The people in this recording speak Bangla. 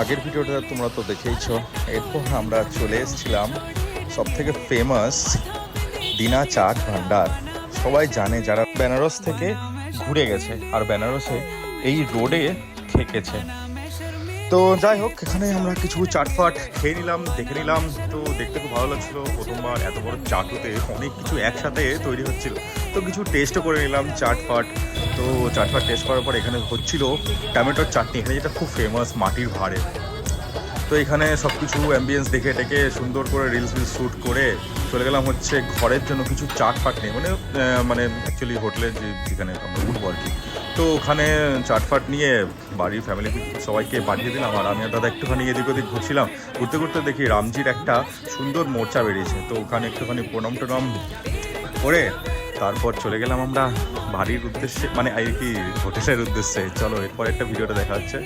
আগের ভিডিওটা তোমরা তো দেখেইছো। এরপর আমরা চলে এসেছিলাম সব থেকে ফেমাস দিনা চাট ভান্ডার। সবাই জানে যারা বেনারস থেকে ঘুরে গেছে আর বেনারসে এই রোডে থেকেছে। তো যাই হোক, এখানে আমরা কিছু চাটফাট খেয়ে নিলাম, দেখে নিলাম। তো দেখতে খুব ভালো লাগছিল, প্রথমবার এত বড় চাটুতে অনেক কিছু একসাথে তৈরি হচ্ছিল। তো কিছু টেস্টও করে নিলাম চাটফাট। তো চাটফাট টেস্ট করার পর এখানে হচ্ছিল টমেটোর চাটনি, এখানে যেটা খুব ফেমাস মাটির ভাঁড়ে। তো এখানে সব কিছু অ্যাম্বিয়েন্স দেখে টেকে সুন্দর করে রিলস শ্যুট করে চলে গেলাম হচ্ছে ঘরের জন্য কিছু চাটফাট নিয়ে, মানে অ্যাকচুয়ালি হোটেলের যেখানে আমরা উঠবো আর কি। তো ওখানে চাটফাট নিয়ে বাড়ির ফ্যামিলি সবাইকে পাঠিয়ে দিলাম, আর আমি আর দাদা একটুখানি এদিক ওদিক ঘুরছিলাম। ঘুরতে ঘুরতে দেখি রামজির একটা সুন্দর মোর্চা বেরিয়েছে, তো ওখানে একটুখানি প্রণাম টনাম করে তারপর চলে গেলাম আমরা বাড়ির উদ্দেশ্যে, মানে আর কি হোটেলের উদ্দেশ্যে। চলো এরপর একটা ভিডিওটা দেখা হচ্ছে।